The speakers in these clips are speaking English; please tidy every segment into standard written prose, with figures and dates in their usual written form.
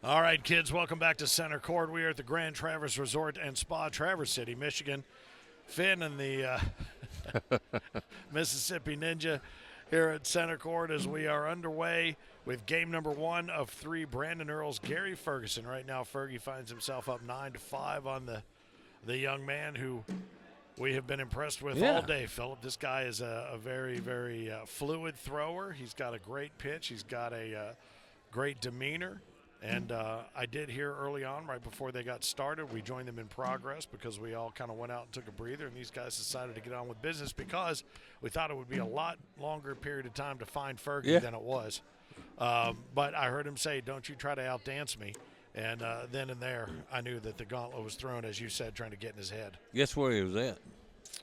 All right, kids, welcome back to Center Court. We are at the Grand Traverse Resort and Spa, Traverse City, Michigan. Finn and the Mississippi Ninja here at Center Court as we are underway with game number 1 of 3. Brandon Earls, Gary Ferguson. Right now, Fergie finds himself up 9-5 on the young man who we have been impressed with all day, Philip. This guy is a very, very fluid thrower. He's got a great pitch. He's got a great demeanor. And I did hear early on, right before they got started, we joined them in progress because we all kind of went out and took a breather, and these guys decided to get on with business because we thought it would be a lot longer period of time to find Fergie than it was. But I heard him say, "Don't you try to outdance me." And then and there, I knew that the gauntlet was thrown, as you said, trying to get in his head. Guess where he was at?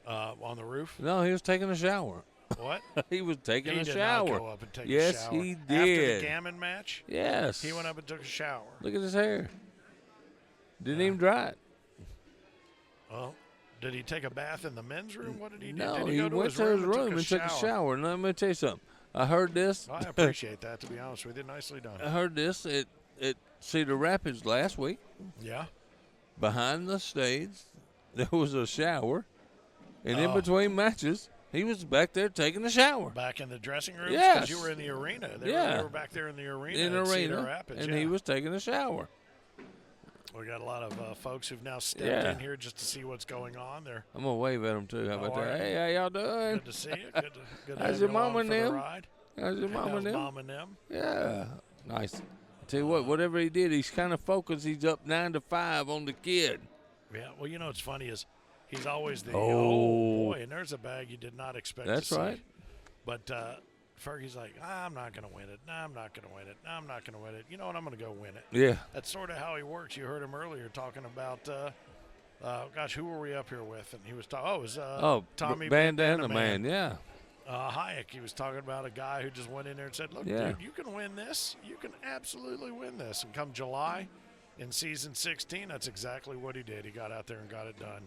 On the roof? No, he was taking a shower. What? He was taking he a did shower. Not go up and take a yes, shower. he did. After the gammon match? Yes. He went up and took a shower. Look at his hair. Didn't even dry it. Well, did he take a bath in the men's room? What did he do? No, did he went go to his room and took a shower? shower. And let me tell you something. I heard this. I appreciate that, to be honest with you. Nicely done. I heard this at Cedar Rapids last week. Yeah? Behind the stage, there was a shower. And in between matches, he was back there taking a shower. Back in the dressing room? Yes. Because you were in the arena. They were back there in the arena at Cedar Rapids. And he was taking a shower. We got a lot of folks who've now stepped in here just to see what's going on. I'm going to wave at them, too. How about that? Right. Hey, how y'all doing? Good to see you. Good to How's have your you mom along and for the them? ride. How's your mom and them? Mom and them. Yeah. Nice. I tell you what, whatever he did, he's kind of focused. He's up 9-5 on the kid. Yeah, well, you know what's funny is he's always the, oh boy, and there's a bag you did not expect That's to see. right. But Fergie's like, I'm not going to win it. No, I'm not going to win it. No, I'm not going to win it. You know what? I'm going to go win it. Yeah. That's sort of how he works. You heard him earlier talking about, who were we up here with? And he was talking, it was Tommy Bandana Man, yeah. Hayek. He was talking about a guy who just went in there and said, look, dude, you can win this. You can absolutely win this. And come July in season 16, that's exactly what he did. He got out there and got it done.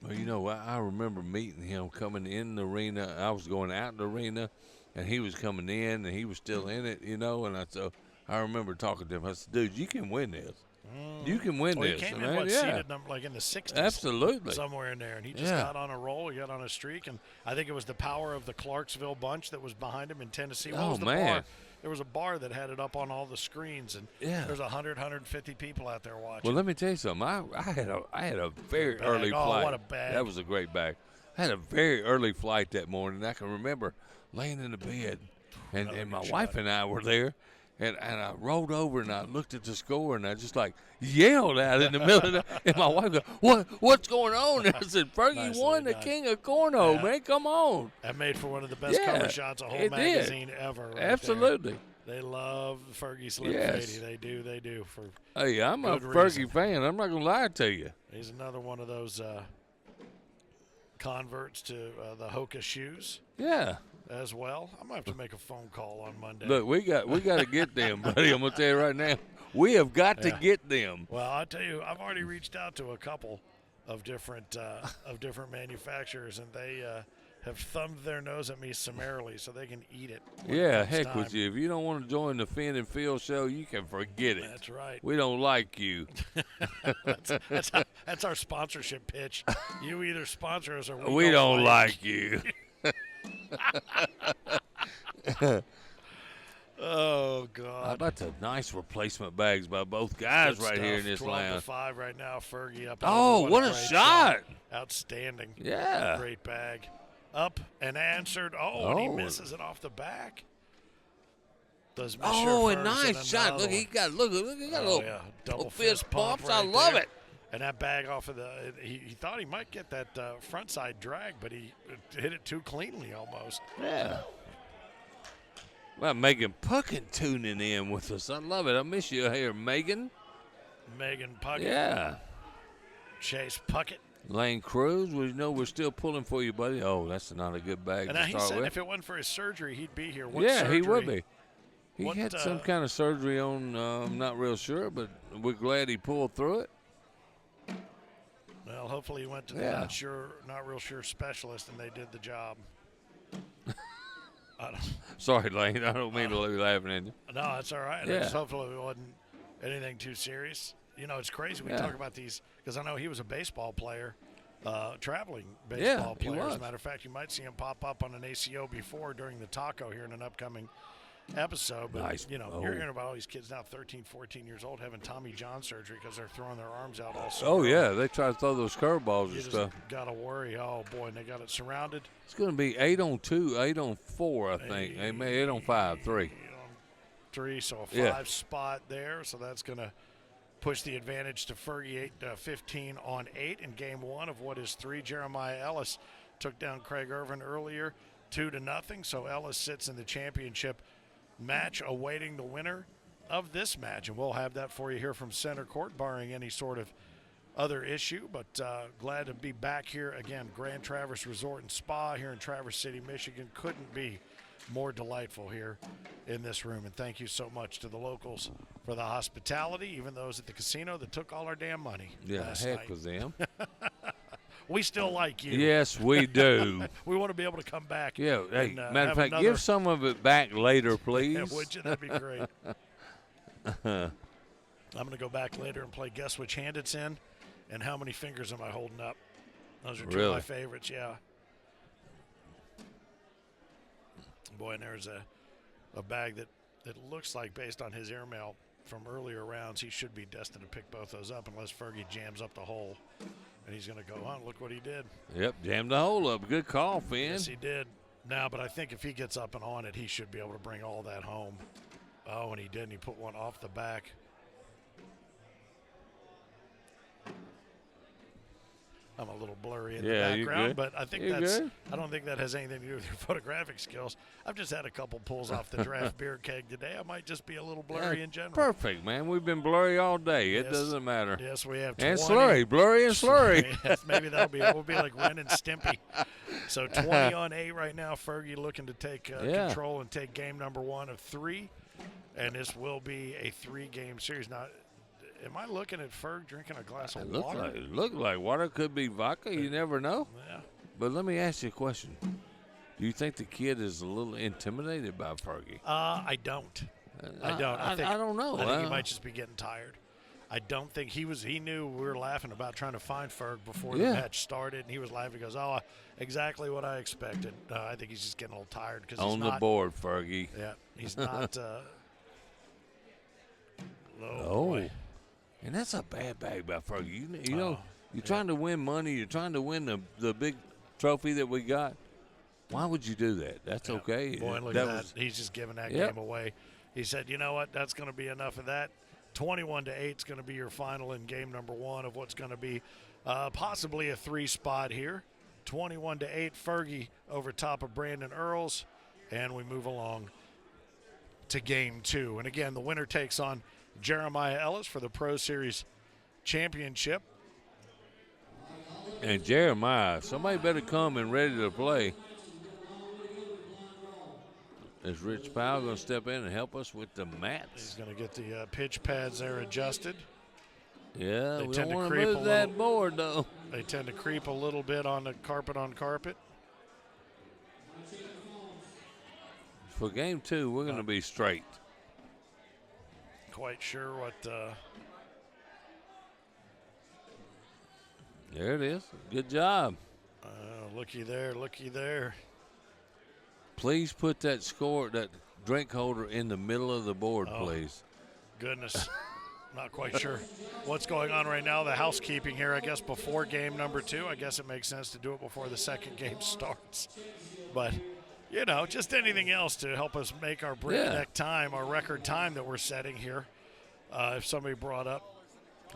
Well, you know, I remember meeting him coming in the arena. I was going out the arena, and he was coming in, and he was still in it, and I remember talking to him. I said, dude, you can win this. You can win this. He came in, seated number, like in the 60s. Absolutely. Somewhere in there, and he just got on a roll. He got on a streak, and I think it was the power of the Clarksville bunch that was behind him in Tennessee. What was the bar? There was a bar that had it up on all the screens, and there's 150 people out there watching. Well, let me tell you something. I had a very early flight. What a bag. That was a great bag. I had a very early flight that morning. I can remember laying in the bed, and my wife and I were there, and I rolled over and I looked at the score, and I just like yelled out in the middle of the and my wife goes, what's going on? And I said, Fergie won the King of Cornhole, man. Come on. That made for one of the best cover shots of whole magazine ever. Right Absolutely. There. They love Fergie Slim Fady. They do. Hey, I'm a Fergie fan. I'm not going to lie to you. He's another one of those converts to the Hoka shoes. Yeah. As well. I'm going to have to make a phone call on Monday. Look, we got to get them, buddy. I'm going to tell you right now. We have got to get them. Well, I'll tell you, I've already reached out to a couple of different manufacturers, and they have thumbed their nose at me summarily so they can eat it. Yeah, heck with you. If you don't want to join the Finn and Phil show, you can forget it. That's right. We don't like you. that's our sponsorship pitch. You either sponsor us or we don't like you. Oh, God. How about the nice replacement bags by both guys right here in this 12 lounge? 5 right now. Fergie up. Oh, what a shot. Outstanding. Yeah. Great bag. Up and answered. Oh, and he misses it off the back. Does a nice shot. Look, he got a little double fist pump. Right I love it. And that bag off of he thought he might get that front side drag, but he hit it too cleanly almost. Yeah. Well, Megan Puckett tuning in with us. I love it. I miss you here, Megan. Megan Puckett. Yeah. Chase Puckett. Lane Cruz, we're still pulling for you, buddy. Oh, that's not a good bag and to he start said with. if it wasn't for his surgery, he'd be here. He would be. He had some kind of surgery on, I'm not real sure, but we're glad he pulled through it. Well, hopefully he went to the not real sure specialist, and they did the job. Sorry, Lane. I don't mean to be laughing at you. No, that's all right. Yeah. Hopefully it wasn't anything too serious. You know, it's crazy we talk about these because I know he was a baseball player, traveling baseball he player. was. As a matter of fact, you might see him pop up on an ACO before during the taco here in an upcoming episode. But, Nice. you know, Oh. you're hearing about all these kids now 13, 14 years old having Tommy John surgery because they're throwing their arms out all Oh, early. yeah. They try to throw those curveballs You and just stuff. got to worry. Oh, boy, and they got it surrounded. It's going to be 8 on 2, 8 on 4, I think. 8 on 5, 3. 3, so a 5 Yeah. spot there. So that's going to push the advantage to Fergie 15 on 8 in game 1 of what is 3. Jeremiah Ellis took down Craig Irvin earlier 2-0. So Ellis sits in the championship match awaiting the winner of this match. And we'll have that for you here from center court, barring any sort of other issue. But glad to be back here again. Grand Traverse Resort and Spa here in Traverse City, Michigan. Couldn't be more delightful here in this room. And thank you so much to the locals for the hospitality, even those at the casino that took all our damn money last Heck night. with them. We still like you. Yes, we do. We want to be able to come back. Yeah. Hey, and, matter have of fact, another- give some of it back later, please. Yeah, would you? That'd be great. I'm going to go back later and play Guess Which Hand It's In and How Many Fingers Am I Holding Up. Those are two of my favorites, yeah. Boy, and there's a bag that looks like, based on his airmail from earlier rounds, he should be destined to pick both those up unless Fergie jams up the hole. And he's going to go on. Look what he did. Yep, jammed the hole up. Good call, Finn. Yes, he did. Now, but I think if he gets up and on it, he should be able to bring all that home. Oh, and he did, and he put one off the back. I'm a little blurry in the background, but I think I don't think that has anything to do with your photographic skills. I've just had a couple pulls off the draft beer keg today. I might just be a little blurry in general. Perfect, man. We've been blurry all day. It doesn't matter. Yes, we have 20. And slurry, blurry and slurry. Yes, maybe we'll be like Ren and Stimpy. So 20 on 8 right now. Fergie looking to take control and take game number 1 of 3. And this will be a 3-game series. Now, am I looking at Ferg drinking a glass of water? Look like water. Could be vodka. You never know. Yeah. But let me ask you a question. Do you think the kid is a little intimidated by Fergie? I don't. I don't know. I think he might just be getting tired. I don't think he knew we were laughing about trying to find Ferg before the match started, and he was laughing. He goes, "Oh, exactly what I expected." I think he's just getting a little tired because on the board, Fergie. Yeah, he's not. Boy. And that's a bad bag by Fergie. You know, you're trying to win money. You're trying to win the big trophy that we got. Why would you do that? That's okay. Boy, look at that. He's just giving that game away. He said, you know what, that's going to be enough of that. 21-8 is going to be your final in game number 1 of what's going to be possibly a 3-spot here. 21-8, Fergie over top of Brandon Earls. And we move along to game 2. And again, the winner takes on Jeremiah Ellis for the Pro Series Championship. And Jeremiah, somebody better come and ready to play. Is Rich Powell going to step in and help us with the mats? He's going to get the pitch pads there adjusted. Yeah, we tend don't want to to creep move that board, though. They tend to creep a little bit on the carpet. For game 2, we're going to be straight. Quite sure what. There it is. Good job. Looky there. Please put that drink holder in the middle of the board, please. Goodness. Not quite sure what's going on right now. The housekeeping here, I guess, before game number 2. I guess it makes sense to do it before the second game starts. But, you know, just anything else to help us make our breakneck time, our record time that we're setting here. If somebody brought up.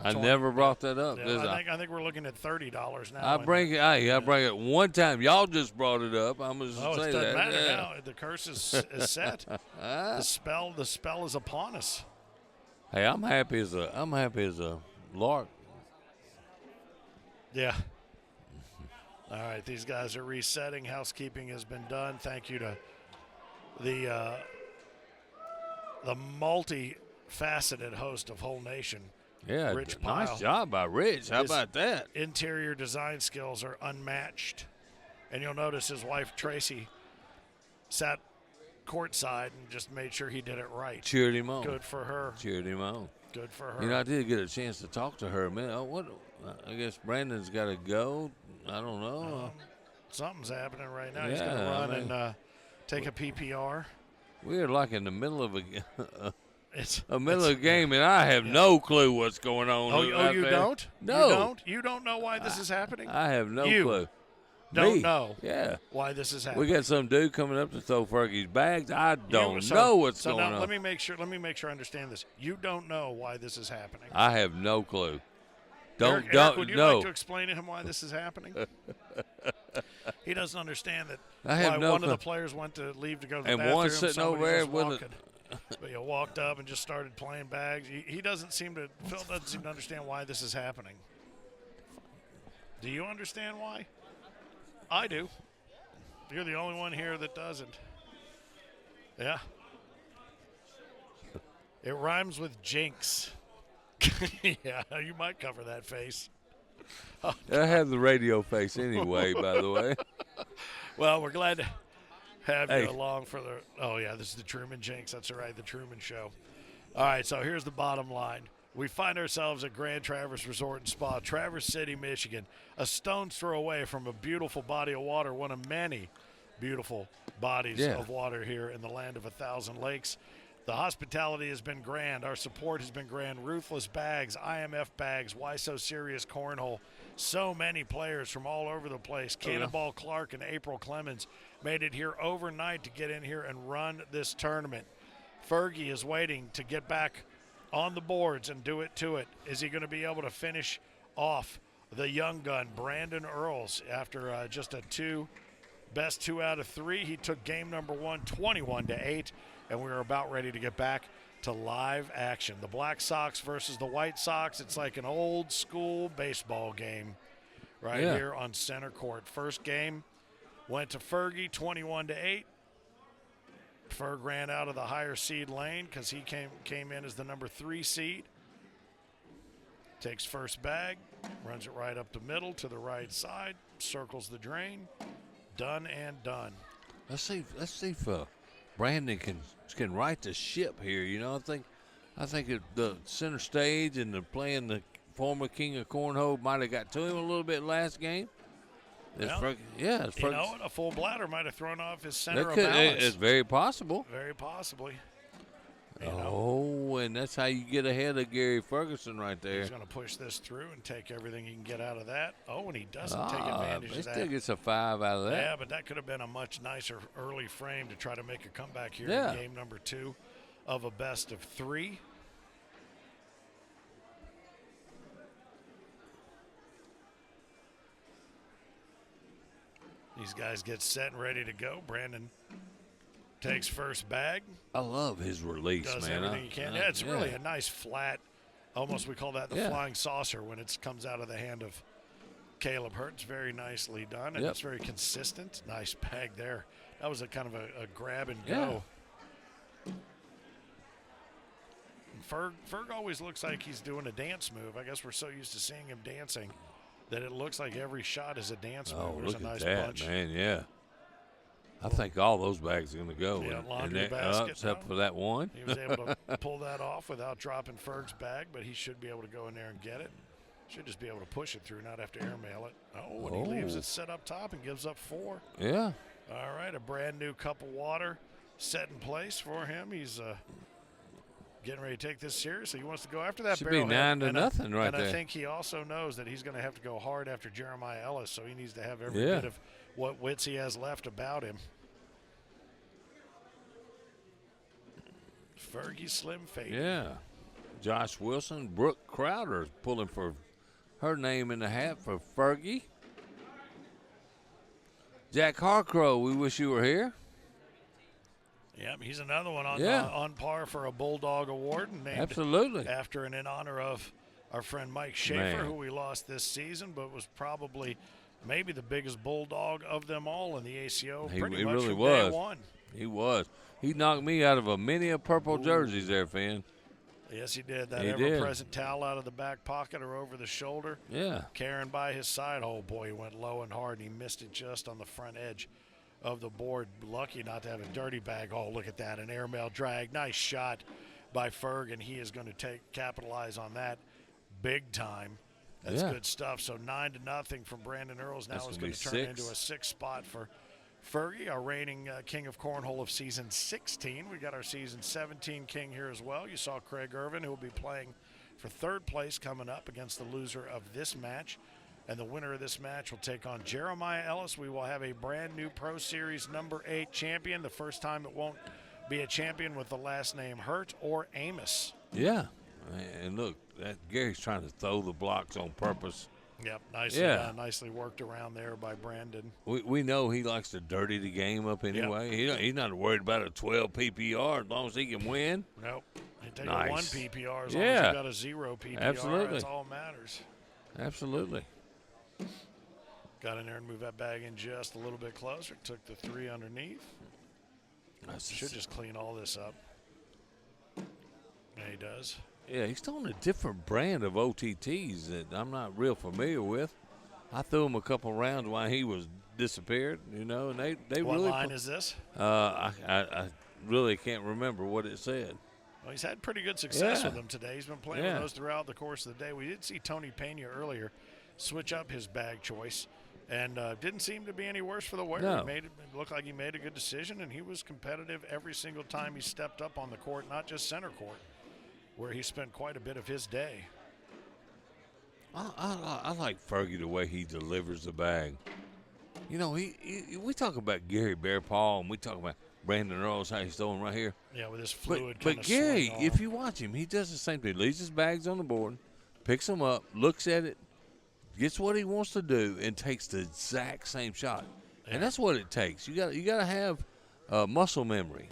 I never brought that up. Yeah, I think we're looking at $30 now. I bring it one time. Y'all just brought it up. I'm going to say it that. doesn't matter now. The curse is set. The spell is upon us. Hey, I'm happy as a lark. Yeah. All right, these guys are resetting. Housekeeping has been done. Thank you to the multi-faceted host of Whole Nation. Yeah, Rich nice Pyle. job by Rich. How about that? Interior design skills are unmatched. And you'll notice his wife, Tracy, sat courtside and just made sure he did it right. Cheered him on. Good for her. Cheered him on. Good for her. You know, I did get a chance to talk to her. Man, I guess Brandon's got to go. I don't know. Something's happening right now. He's going to run and take a PPR. We're like in the middle of a a game, and I have no clue what's going on. Oh, you don't? No. You don't know why this is happening? I have no You clue. Don't Me? know Yeah. why this is happening. We got some dude coming up to throw Fergie's bags. I don't know what's going now on. Let me make sure I understand this. You don't know why this is happening. I have no clue. Eric, would you like to explain to him why this is happening? He doesn't understand that one of the players went to leave to go to the bathroom. And one sitting over there with but you walked up and just started playing bags. Phil doesn't seem to understand why this is happening. Do you understand why? I do. You're the only one here that doesn't. Yeah. It rhymes with jinx. Yeah, you might cover that face. I have the radio face anyway, by the way. Well, we're glad to have you along for the – oh, yeah, this is the Truman Jinx. That's right, the Truman Show. All right, so here's the bottom line. We find ourselves at Grand Traverse Resort and Spa, Traverse City, Michigan, a stone's throw away from a beautiful body of water, one of many beautiful bodies of water here in the land of 1,000 lakes. The hospitality has been grand. Our support has been grand. Ruthless Bags, IMF Bags, Why So Serious Cornhole. So many players from all over the place. Cannonball Clark and April Clemens made it here overnight to get in here and run this tournament. Fergie is waiting to get back on the boards and do it to it. Is he going to be able to finish off the young gun, Brandon Earls, after just a best 2 out of 3? He took game number 1, 21-8, and we are about ready to get back to live action. The Black Sox versus the White Sox. It's like an old school baseball game here on center court. First game went to Fergie, 21-8. Ferg ran out of the higher seed lane because he came in as the number 3 seed. Takes first bag, runs it right up the middle to the right side, circles the drain. Done and done. Let's see if Brandon can right the ship here. You know, I think the center stage and playing the former king of cornhole might have got to him a little bit last game. A full bladder might have thrown off his center of balance. It's very possible. Very possibly. And that's how you get ahead of Gary Ferguson right there. He's going to push this through and take everything he can get out of that. Oh, and he doesn't take advantage of that. He still gets a 5 out of that. Yeah, but that could have been a much nicer early frame to try to make a comeback here in game number 2 of a best of 3. These guys get set and ready to go. Brandon takes first bag. I love his release, does man. Everything he can. It's really a nice flat, almost we call that the flying saucer when it comes out of the hand of Caleb Hurt. It's very nicely done, and it's very consistent. Nice bag there. That was a kind of a grab and go. Ferg always looks like he's doing a dance move. I guess we're so used to seeing him dancing that it looks like every shot is a dance move. Oh, There's look a nice at that, bunch. Man, yeah. I think all those bags are going to go. Yeah, laundry basket. Except for that one. He was able to pull that off without dropping Ferg's bag, but he should be able to go in there and get it. Should just be able to push it through, not have to airmail it. Oh, and he leaves it set up top and gives up 4. Yeah. All right, a brand new cup of water set in place for him. He's getting ready to take this seriously. He wants to go after that barrel. Should be 9-0 right there. And I think he also knows that he's going to have to go hard after Jeremiah Ellis, so he needs to have every bit of what wits he has left about him. Fergie Slim Fade. Yeah. Josh Wilson, Brooke Crowder pulling for her name in the hat for Fergie. Jack Harcrow, we wish you were here. Yep, he's another one on par for a Bulldog Award. Named Absolutely. After and in honor of our friend Mike Schaefer, who we lost this season, but was probably maybe the biggest Bulldog of them all in the ACO. He much really from was. Day one. He was. He knocked me out of a many of purple jerseys there, Finn. Yes, he did. That ever-present towel out of the back pocket or over the shoulder. Yeah. Karen by his side. Oh, boy, he went low and hard, and he missed it just on the front edge of the board. Lucky not to have a dirty bag. Oh, look at that. An airmail drag. Nice shot by Ferg, and he is going to capitalize on that big time. That's good stuff. So 9-0 from Brandon Earls. Now is going to turn into a 6 spot for Fergie, our reigning king of cornhole of season 16. We got our season 17 king here as well. You saw Craig Irvin, who will be playing for 3rd place coming up against the loser of this match. And the winner of this match will take on Jeremiah Ellis. We will have a brand new Pro Series number 8 champion. The first time it won't be a champion with the last name Hurt or Amos. Yeah. And look, Gary's trying to throw the blocks on purpose. Yep, nicely worked around there by Brandon. We know he likes to dirty the game up anyway. Yep. He's not worried about a 12 PPR as long as he can win. Nope. He take a 1 PPR as long as you got a 0 PPR. Absolutely. That's all that matters. Absolutely. Got in there and moved that bag in just a little bit closer. Took the 3 underneath. Should just clean all this up. Yeah, he does. Yeah, he's throwing a different brand of OTTs that I'm not real familiar with. I threw him a couple rounds while he was disappeared, and they what really. What line is this? I really can't remember what it said. Well, he's had pretty good success with them today. He's been playing with those throughout the course of the day. We did see Tony Pena earlier switch up his bag choice, and didn't seem to be any worse for the wearer. No. It looked like he made a good decision, and he was competitive every single time he stepped up on the court, not just center court, where he spent quite a bit of his day. I like Fergie the way he delivers the bag. We talk about Gary Bearpaw, and we talk about Brandon Earls, how he's throwing right here. Yeah, with his fluid But Gary, if you watch him, he does the same thing. Leaves his bags on the board, picks them up, looks at it, gets what he wants to do, and takes the exact same shot. Yeah. And that's what it takes. You got to have muscle memory.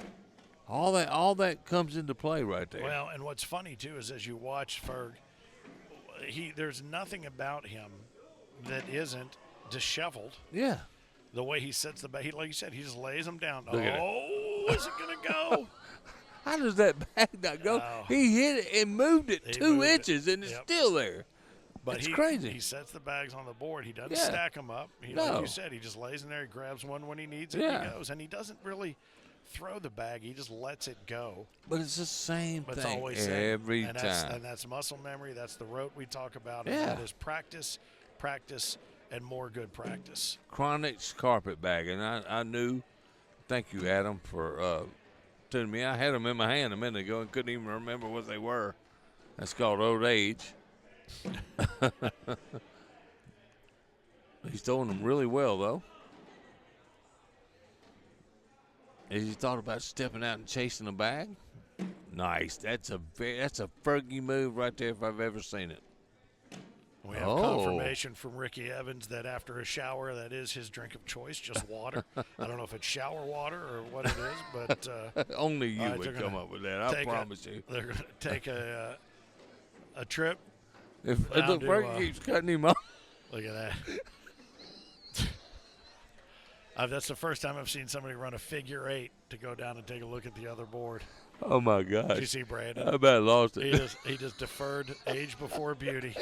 All that comes into play right there. Well, and what's funny too is as you watch Ferg, there's nothing about him that isn't disheveled. Yeah. The way he sets the bag, like you said, he just lays them down. Look at is it gonna go? How does that bag not go? He hit it and moved it 2 inches, and it's still there. But it's crazy. He sets the bags on the board. He doesn't stack them up. Like you said, he just lays in there. He grabs one when he needs it. And he goes, and he doesn't really throw the bag. He just lets it go. But it's the same thing it's always every time. And that's muscle memory. That's the rote we talk about. And that is practice, and more good practice. Chronic's carpet bag. And I knew, thank you, Adam, for telling me. I had them in my hand a minute ago and couldn't even remember what they were. That's called old age. He's throwing them really well, though. Has you thought about stepping out and chasing a bag? Nice. That's a Fergie move right there if I've ever seen it. We have confirmation from Ricky Evans that after a shower, that is his drink of choice, just water. I don't know if it's shower water or what it is, but only you would come up with that. I promise you. They're going to take a trip. If Fergie keeps cutting him off. Look at that. That's the first time I've seen somebody run a figure 8 to go down and take a look at the other board. Oh, my gosh. Did you see Brandon? I about lost it. He just deferred age before beauty.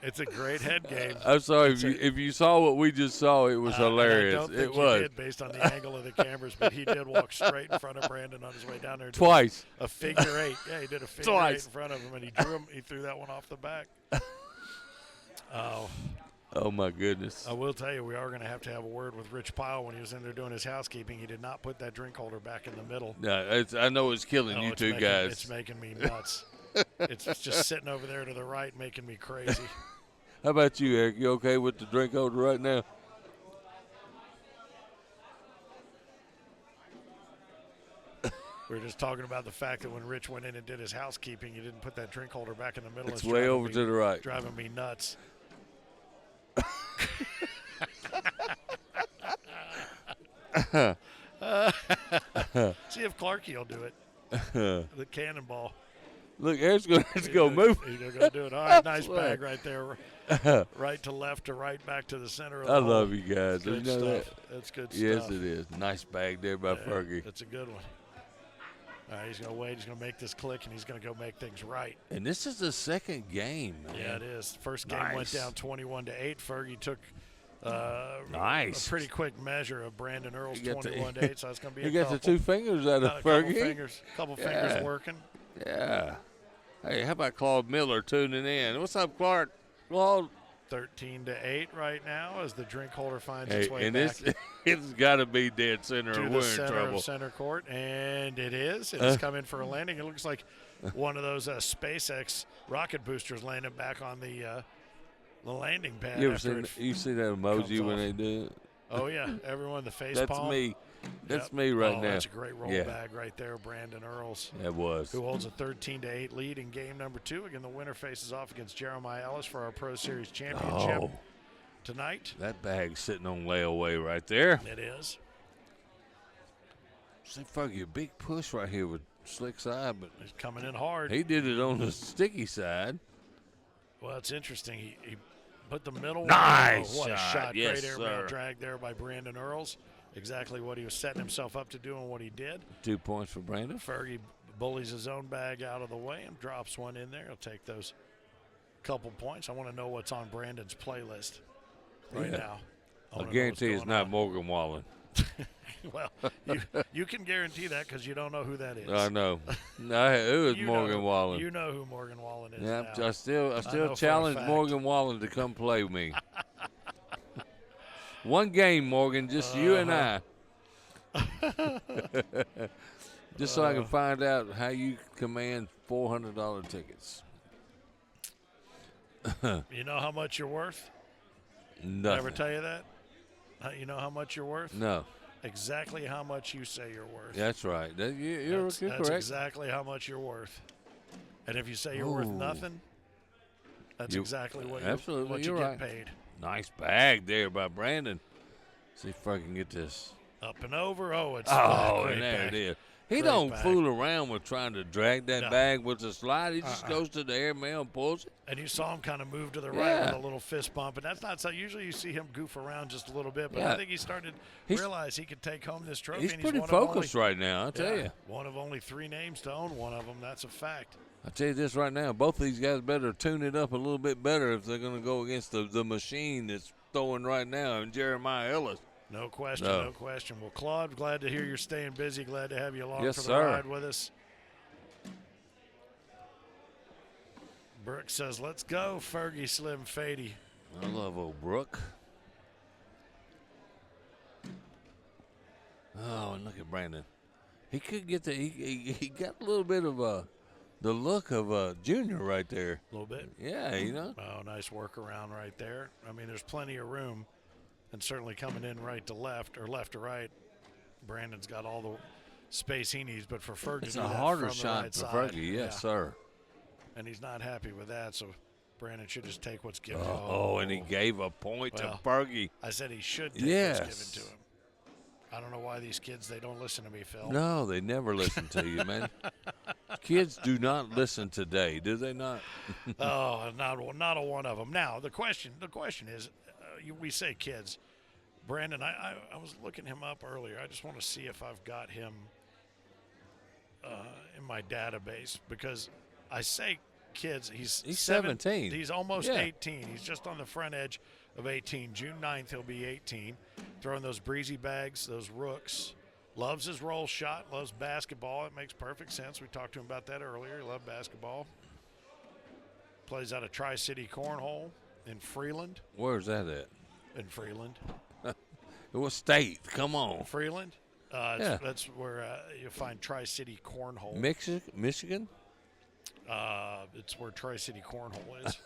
It's a great head game. I'm sorry. If you saw what we just saw, it was hilarious. I don't think you did based on the angle of the cameras, but he did walk straight in front of Brandon on his way down there. Twice. A figure 8. Yeah, he did a figure 8 in front of him, and he threw that one off the back. Oh, my goodness. I will tell you, we are going to have a word with Rich Pyle when he was in there doing his housekeeping. He did not put that drink holder back in the middle. No, I know it's killing you two guys. It's making me nuts. It's just sitting over there to the right making me crazy. How about you, Eric? You okay with the drink holder right now? We were just talking about the fact that when Rich went in and did his housekeeping, he didn't put that drink holder back in the middle. It's way over to the right. Driving me nuts. See if Clarkie will do it. The cannonball. Look, Eric's going to go move. He's going to do it. All right, nice bag right there. Right to left to right, back to the center of the I hole. love you guys. Good you know stuff. That's good stuff. Yes, it is. Nice bag there by Fergie. That's a good one. All right, he's going to wait. He's going to make this click, and he's going to go make things right. And this is the second game, man. Yeah, it is. First game went down 21-8. Fergie took Nice. A pretty quick measure of Brandon Earls, 21 to 8, so it's going to be You a got couple. the 2 fingers out of Fergie. Couple fingers working. Yeah. Hey, how about Claude Miller tuning in? What's up, Clark? Claude? 13 to 8 right now as the drink holder finds its way and back. It's got to be dead center to or the we're in center trouble. of center court, and it is. It's coming for a landing. It looks like one of those SpaceX rocket boosters landing back on the landing pad. You see that emoji when they do it? Oh, yeah. Everyone, the face That's palm. me. That's me right now. That's a great roll bag right there, Brandon Earls. It was. Who holds a 13 to 8 lead in game number 2. Again, the winner faces off against Jeremiah Ellis for our Pro Series championship tonight. That bag's sitting on layaway right there. It is. See, Fergie, a big push right here with slick side, but he's coming in hard. He did it on the sticky side. Well, it's interesting. He put the middle. Nice what a shot. Yes, Great sir. airmail drag there by Brandon Earls. Exactly what he was setting himself up to do and what he did. 2 points for Brandon. Fergie bullies his own bag out of the way and drops one in there. He'll take those couple points. I want to know what's on Brandon's playlist right now. I guarantee it's not Morgan Wallen. Well, you can guarantee that because you don't know who that is. I know. Who is Morgan Wallen? You know who Morgan Wallen is. Yeah, now. I still challenge Morgan Wallen to come play with me. One game, Morgan, just you and I. Just so I can find out how you command $400 tickets. You know how much you're worth? Nothing. Ever tell you that? You know how much you're worth? No. Exactly how much you say you're worth. That's right. You're that's correct. Exactly how much you're worth. And if you say you're worth nothing, that's exactly what you get paid. Nice bag there by Brandon. See if I can get this. Up and over. Oh, it's and there it is. He don't fool around with trying to drag that bag with the slide. He just goes to the airmail and pulls it. And you saw him kind of move to the right with a little fist bump. And that's not so. Usually you see him goof around just a little bit. But I think he started to realize he could take home this trophy. He's pretty focused right now, I'll tell you. One of only 3 names to own one of them. That's a fact. I'll tell you this right now. Both of these guys better tune it up a little bit better if they're going to go against the machine that's throwing right now and Jeremiah Ellis. No question, no question. Well, Claude, glad to hear you're staying busy. Glad to have you along for the sir. ride with us. Brooke says, let's go, Fergie Slim Fady. I love old Brooke. Oh, and look at Brandon. He could get he got a little bit of the look of a junior right there. A little bit? Yeah, you know. Oh, nice workaround right there. I mean, there's plenty of room. And certainly coming in right to left or left to right, Brandon's got all the space he needs. But for Fergie, it's a harder shot right for side, Fergie, yes, sir. And he's not happy with that, so Brandon should just take what's given. And he gave a point to Fergie. I said he should take what's given to him. I don't know why these kids, they don't listen to me, Phil. No, they never listen to you, man. Kids do not listen today, do they not? not a one of them. Now, the question is, we say kids. Brandon, I was looking him up earlier. I just want to see if I've got him in my database because I say kids. He's 17. He's almost 18. He's just on the front edge of 18. June 9th, he'll be 18. Throwing those breezy bags, those rooks. Loves his roll shot, loves basketball. It makes perfect sense. We talked to him about that earlier. He loved basketball. Plays out of Tri-City Cornhole in Freeland. Where's that at? In Freeland. What state? Come on. Freeland. That's where you'll find Tri-City Cornhole. Michigan? It's where Tri-City Cornhole is.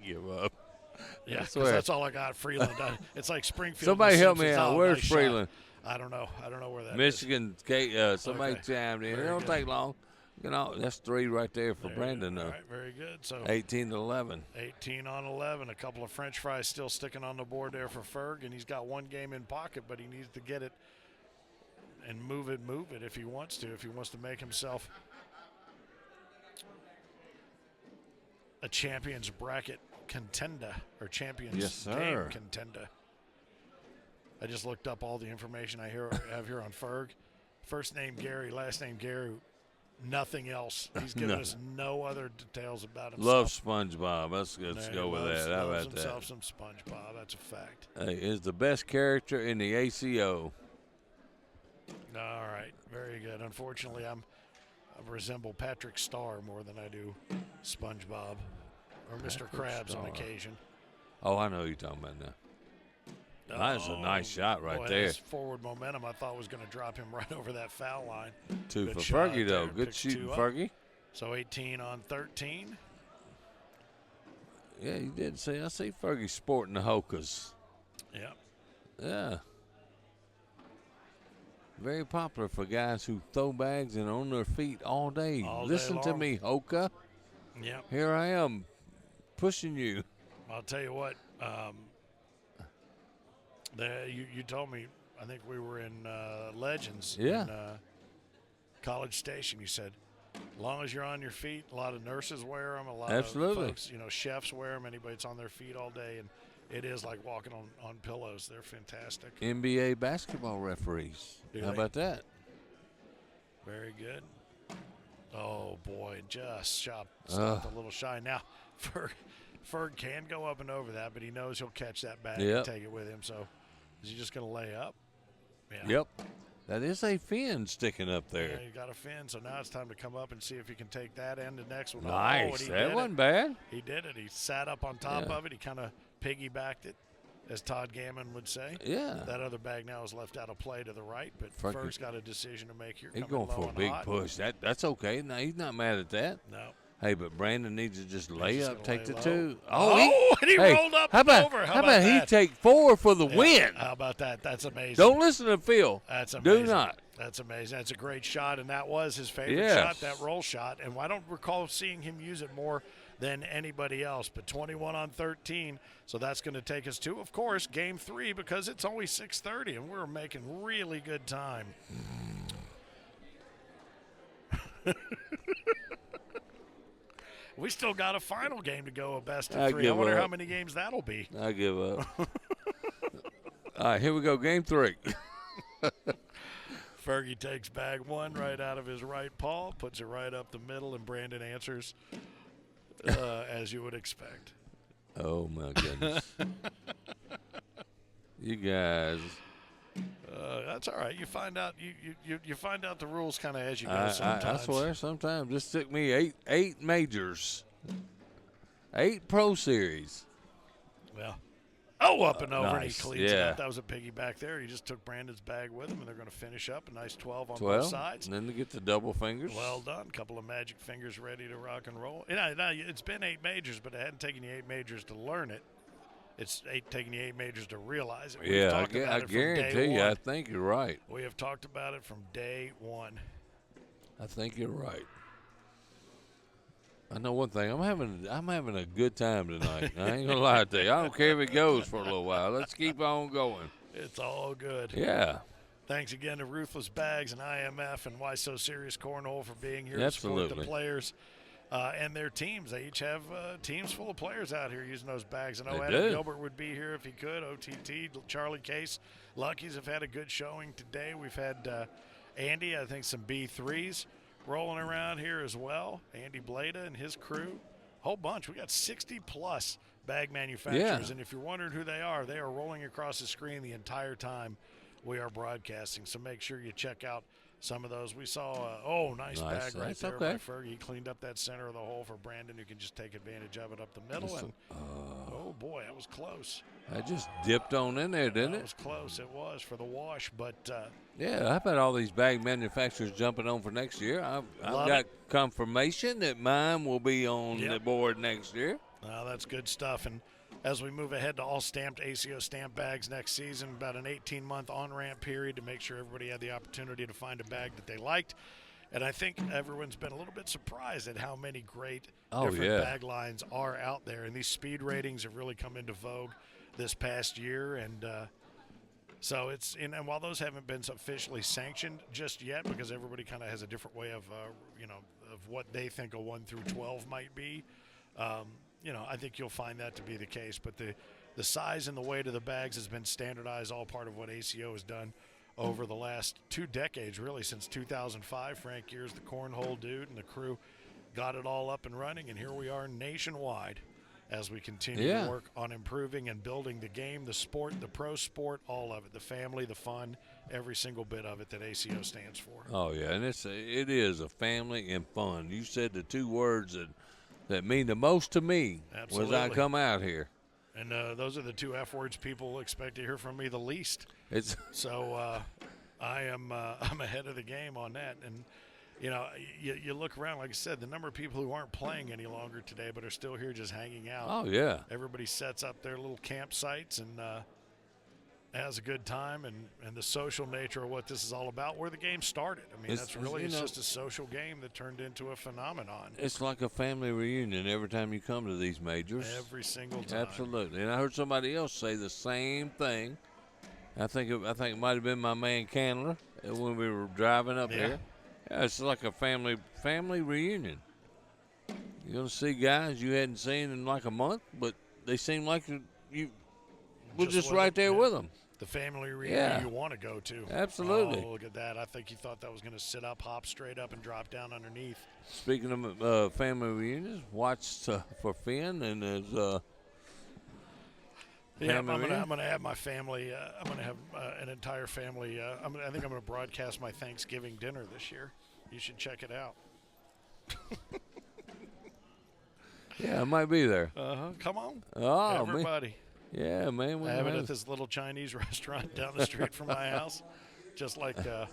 Give up. Yeah, because that's all I got. Freeland. It's like Springfield. Somebody help me out. Where's Freeland? I don't know. I don't know where that Michigan. Somebody chimed in. It don't take long. You know, that's 3 right there for Brandon. All right, very good. So 18 to 11. 18 on 11. A couple of French fries still sticking on the board there for Ferg, and he's got one game in pocket, but he needs to get it and move it if he wants to. If he wants to make himself a Champions Bracket contender or Champions Game contender. I just looked up all the information I have here on Ferg. First name Gary, last name Gary. nothing else. He's given us no other details about himself. Love SpongeBob. Let's go with that. How loves about himself that? some SpongeBob. That's a fact. Hey, is the best character in the ACO. All right, very good. Unfortunately, I resemble Patrick Starr more than I do SpongeBob or Mr. Krabs on occasion. Oh, I know who you're talking about now. That's a nice shot right there. His forward momentum, I thought was going to drop him right over that foul line. Two Good for shot Fergie, though. there. Good Picks shooting, 2 up. Fergie. So 18 on 13. Yeah, you did see. I see Fergie sporting the Hokas. Yeah. Yeah. Very popular for guys who throw bags and on their feet all day. Listen to me, Hoka. Yep. Here I am pushing you. I'll tell you what. You told me, I think we were in Legends in College Station. You said, as long as you're on your feet, a lot of nurses wear them. A lot of folks, chefs wear them. Anybody that's on their feet all day. And it is like walking on pillows. They're fantastic. NBA basketball referees. How about that? Very good. Oh, boy, just stopped a little shy. Now, Ferg can go up and over that, but he knows he'll catch that bag and take it with him. So is he just going to lay up? Yeah. Yep. That is a fin sticking up there. Yeah, you got a fin, so now it's time to come up and see if he can take that and the next one. Nice. Oh, that wasn't bad. He did it. He sat up on top of it. He kind of piggybacked it, as Todd Gammon would say. Yeah. That other bag now is left out of play to the right, but Ferg's got a decision to make here. He's going for a big push. That's okay. No, he's not mad at that. No. Hey, but Brandon needs to just lay up, take the 2. And he rolled up and over. How about he take 4 for the win? How about that? That's amazing. Don't listen to Phil. That's amazing. Do not. That's amazing. That's a great shot, and that was his favorite shot, that roll shot. And I don't recall seeing him use it more than anybody else, but 21 on 13. So that's going to take us to, of course, Game 3 because it's only 6:30, and we're making really good time. We still got a final game to go, a best of 3. I wonder how many games that'll be. I give up. All right, here we go, Game 3. Fergie takes bag 1 right out of his right paw, puts it right up the middle, and Brandon answers as you would expect. Oh, my goodness. You guys. That's all right. You find out you find out the rules kind of as you go sometimes. I swear, sometimes. This took me eight majors, 8 Pro Series. Well, up and over, nice. and he cleans it up. That was a piggyback there. He just took Brandon's bag with him, and they're going to finish up a nice 12 on both sides. And then they get the double fingers. Well done. Couple of magic fingers ready to rock and roll. It's been 8 majors, but it hadn't taken you 8 majors to learn it. It's taking you 8 majors to realize it. I guarantee you. I think you're right. We have talked about it from day 1. I think you're right. I know one thing. I'm having a good time tonight. I ain't gonna lie to you. I don't care if it goes for a little while. Let's keep on going. It's all good. Yeah. Thanks again to Ruthless Bags and IMF and Why So Serious Cornhole for being here Absolutely. to support the players and their teams. They each have teams full of players out here using those bags. I know Adam Gilbert would be here if he could. OTT, Charlie Case. Luckies have had a good showing today. We've had Andy, I think some B3s rolling around here as well. Andy Blada and his crew. Whole bunch. We got 60-plus bag manufacturers. And if you're wondering who they are rolling across the screen the entire time we are broadcasting. So make sure you check out some of those. We saw nice bag right there by Fergie. He cleaned up that center of the hole for Brandon, who can just take advantage of it up the middle. Oh, boy, that was close. I just dipped on in there, didn't it? It was close. It was for the wash, but yeah, I've had all these bag manufacturers jumping on for next year. I've got confirmation that mine will be on the board next year. That's good stuff. And as we move ahead to all stamped ACO stamp bags next season, about an 18-month on-ramp period to make sure everybody had the opportunity to find a bag that they liked. And I think everyone's been a little bit surprised at how many great different bag lines are out there. And these speed ratings have really come into vogue this past year. And so it's and while those haven't been officially sanctioned just yet, because everybody kind of has a different way of of what they think a 1 through 12 might be. I think you'll find that to be the case. But the size and the weight of the bags has been standardized, all part of what ACO has done over the last 2 decades, really, since 2005. Frank Gear's the cornhole dude, and the crew got it all up and running, and here we are nationwide as we continue to work on improving and building the game, the sport, the pro sport, all of it, the family, the fun, every single bit of it that ACO stands for. Oh, yeah, and it is a family and fun. You said the 2 words that mean the most to me Absolutely. when I come out here. And those are the 2 F words people expect to hear from me the least. So I'm ahead of the game on that. And, you look around, like I said, the number of people who aren't playing any longer today but are still here just hanging out. Oh, yeah. Everybody sets up their little campsites and has a good time, and the social nature of what this is all about, where the game started. I mean, it's just a social game that turned into a phenomenon. It's like a family reunion every time you come to these majors. Every single time. Absolutely. And I heard somebody else say the same thing. I think it might have been my man Candler when we were driving up there. Yeah, it's like a family reunion. You're going to see guys you hadn't seen in like a month, but they seem like you were just right there with them. The family reunion you want to go to. Absolutely. Oh, look at that. I think you thought that was going to sit up, hop straight up, and drop down underneath. Speaking of family reunions, watched for Finn and his I'm going to have my family. I'm going to have an entire family. I think I'm going to broadcast my Thanksgiving dinner this year. You should check it out. Yeah, I might be there. Come on. Oh, everybody. Man. Yeah, man. I have it at this little Chinese restaurant down the street from my house, just like the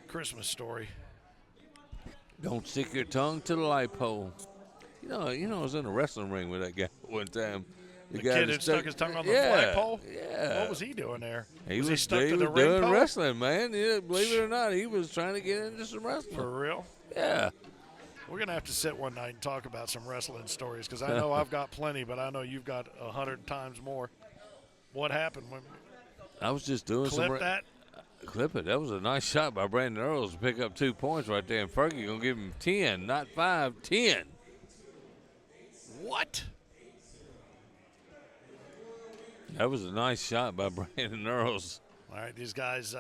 Christmas Story. Don't stick your tongue to the light pole. I was in a wrestling ring with that guy one time. The kid who stuck his tongue on the flagpole? Yeah. What was he doing there? He was stuck to the ring doing pole? wrestling, man. Yeah, believe it or not, he was trying to get into some wrestling. For real? Yeah. We're going to have to sit one night and talk about some wrestling stories, because I know I've got plenty, but I know you've got 100 times more. What happened? I was just doing Clip that? Clip it. That was a nice shot by Brandon Earls to pick up 2 points right there, and Fergie going to give him 10, not 5, 10. What? That was a nice shot by Brandon Earls. All right, these guys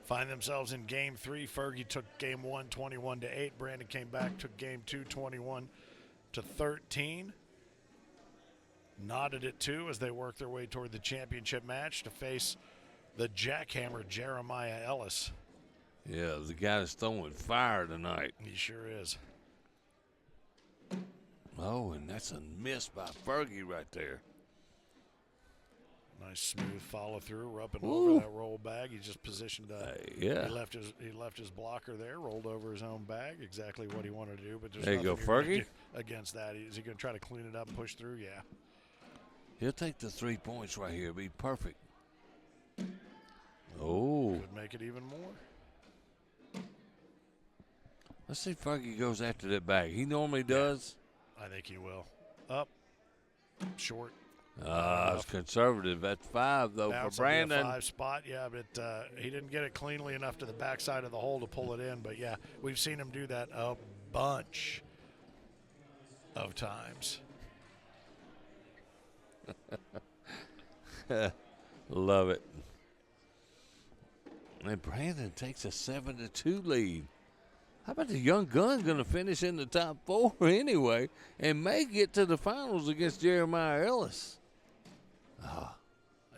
find themselves in Game 3. Fergie took Game 1, 21-8. Brandon came back, took Game 2, 21-13. Nodded at 2 as they work their way toward the championship match to face the jackhammer Jeremiah Ellis. Yeah, the guy that's throwing fire tonight. He sure is. Oh, and that's a miss by Fergie right there. Nice smooth follow through, up and over that roll bag. He just positioned. He left his blocker there, rolled over his own bag. Exactly what he wanted to do. But there's there you go, Fergie. Against that, is he going to try to clean it up and push through? Yeah. He'll take the 3 points right here. Be perfect. Oh. Could make it even more. Let's see if Fergie goes after that bag. He normally does. I think he will. Up. Short. It's conservative. That's 5, though, for Brandon. 5 spot, yeah, but he didn't get it cleanly enough to the backside of the hole to pull it in. But, yeah, we've seen him do that a bunch of times. Love it. And Brandon takes a 7-2 lead. How about the young gun going to finish in the top 4 anyway and may get to the finals against Jeremiah Ellis?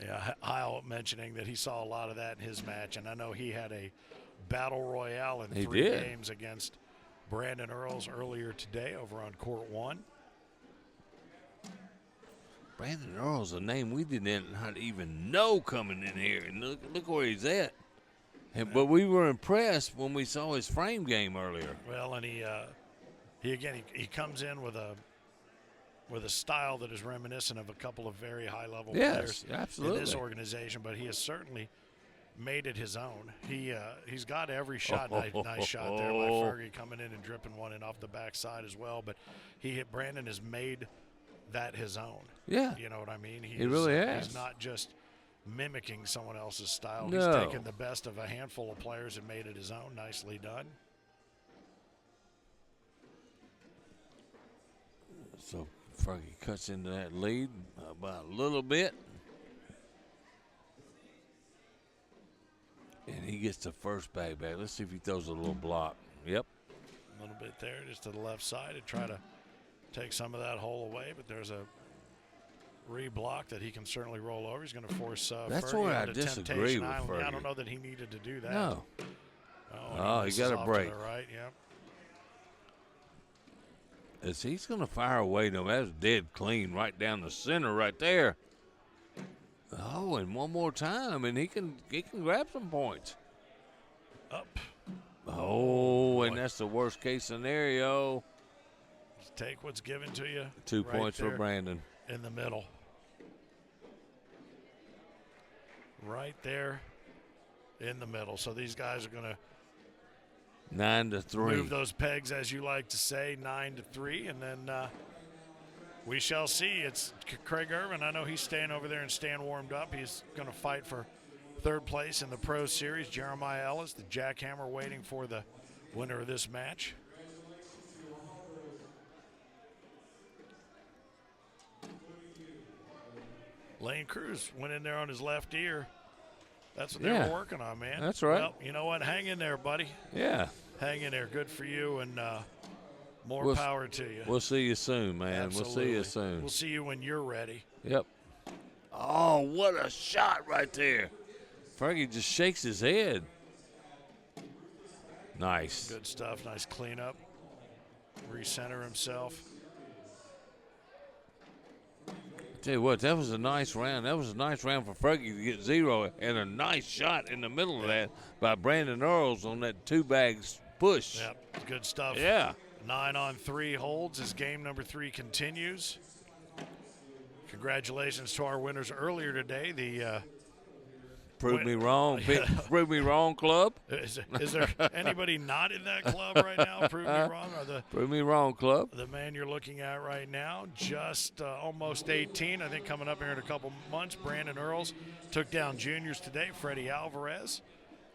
Yeah, Heil mentioning that he saw a lot of that in his match, and I know he had a battle royale in 3 games against Brandon Earls earlier today over on Court 1. Brandon Earls, a name we did not even know coming in here, and look where he's at. But we were impressed when we saw his frame game earlier. Well, and he comes in with a style that is reminiscent of a couple of very high-level players in this organization, but he has certainly made it his own. He's got every shot. Nice shot there by Fergie coming in and dripping one in off the backside as well. But Brandon has made that his own. Yeah. You know what I mean? He really has. He's not just mimicking someone else's style. No. He's taken the best of a handful of players and made it his own. Nicely done. So Fergie cuts into that lead by a little bit. And he gets the first bag back. Let's see if he throws a little block. Yep. A little bit there, just to the left side, and try to take some of that hole away. But there's a reblock that he can certainly roll over. He's going to force That's Fergie where I onto disagree Temptation with Island. Fergie. Yeah, I don't know that he needed to do that. No. Oh, he got a off break. To the right, yep. As he's going to fire away, though, that was dead clean right down the center right there. Oh, and one more time, and he can grab some points. Up. Oh, and that's the worst case scenario. Just take what's given to you. 2 right points for there Brandon. in the middle. Right there in the middle. So these guys are going to 9-3. move those pegs, as you like to say, 9-3, and then we shall see. It's Craig Irvin. I know he's staying over there and staying warmed up. He's going to fight for third place in the Pro Series. Jeremiah Ellis, the jackhammer, waiting for the winner of this match. Lane Cruz went in there on his left ear. That's what they were working on, man. That's right. Well, you know what? Hang in there, buddy. Yeah. Hang in there. Good for you, and more power to you. We'll see you soon, man. Absolutely. We'll see you soon. We'll see you when you're ready. Yep. Oh, what a shot right there. Fergie just shakes his head. Nice. Good stuff. Nice cleanup. Recenter himself. Tell you what, that was a nice round. That was a nice round for Fergie to get 0, and a nice shot in the middle of that by Brandon Earls on that 2 bags push. Yep, good stuff. Yeah. 9-on-3 holds as game number 3 continues. Congratulations to our winners earlier today. The Prove me wrong. Prove me wrong club. Is there anybody not in that club right now? Prove me wrong. Or Prove me wrong club. The man you're looking at right now, just almost 18, I think, coming up here in a couple months. Brandon Earls took down juniors today. Freddie Alvarez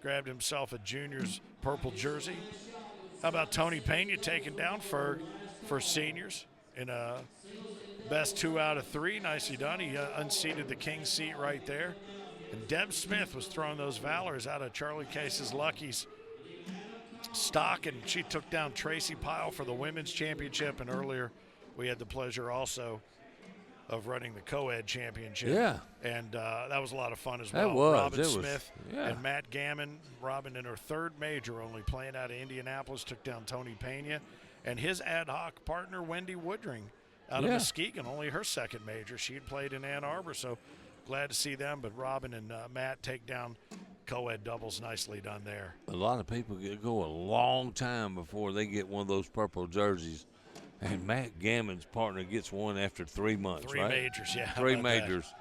grabbed himself a juniors purple jersey. How about Tony Pena taking down Ferg for seniors in a best 2 out of 3? Nicely done. He unseated the king seat right there. And Deb Smith was throwing those Valors out of Charlie Case's Lucky's stock, and she took down Tracy Pyle for the women's championship. And earlier we had the pleasure also of running the co-ed championship. Yeah. And that was a lot of fun as well. That was. Robin It Smith was, and Matt Gammon. Robin in her 3rd major, only playing out of Indianapolis, took down Tony Pena. And his ad hoc partner, Wendy Woodring, out of Muskegon, only her 2nd major. She had played in Ann Arbor, so glad to see them. But Robin and Matt take down co-ed doubles. Nicely done there. A lot of people go a long time before they get one of those purple jerseys. And Matt Gammon's partner gets one after 3 months, 3 right? majors, yeah. 3 majors.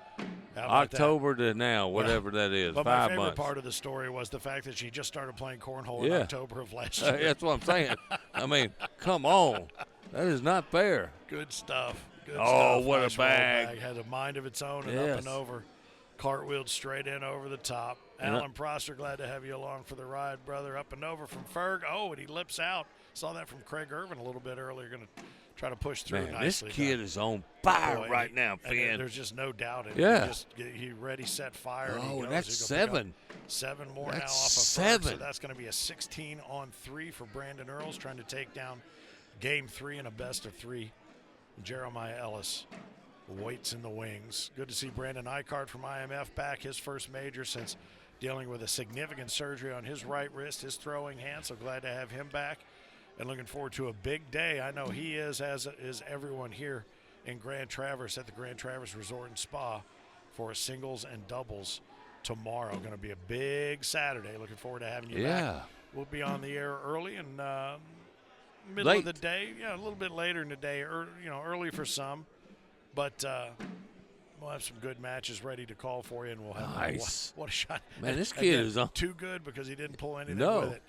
October to now, whatever that is, but 5 months. my favorite part of the story was the fact that she just started playing cornhole in October of last year. That's what I'm saying. I mean, come on. That is not fair. Good stuff. Good Oh, stuff. what Nice a bag. Had a mind of its own and up and over. Cartwheeled straight in over the top. Alan Prosser, glad to have you along for the ride, brother. Up and over from Ferg. Oh, and he lips out. Saw that from Craig Irvin a little bit earlier. Going to try to push through nicely. This kid is on fire right now, Finn. There's just no doubt in it. Yeah. He ready, set, fire. Oh, and that's 7. 7 more that's now off of 7. Ferg, so that's going to be a 16-on-3 for Brandon Earls, trying to take down game 3 in a best of 3. Jeremiah Ellis waits in the wings. Good to see Brandon Eichhardt from IMF back, his first major since dealing with a significant surgery on his right wrist, his throwing hand. So glad to have him back and looking forward to a big day. I know he is, as is everyone here in Grand Traverse at the Grand Traverse Resort and Spa for singles and doubles tomorrow. Going to be a big Saturday. Looking forward to having you back. We'll be on the air early and middle of the day. Yeah, a little bit later in the day, early for some. But we'll have some good matches ready to call for you, and we'll have what a shot. Man, this kid is on. Too good because he didn't pull anything with it.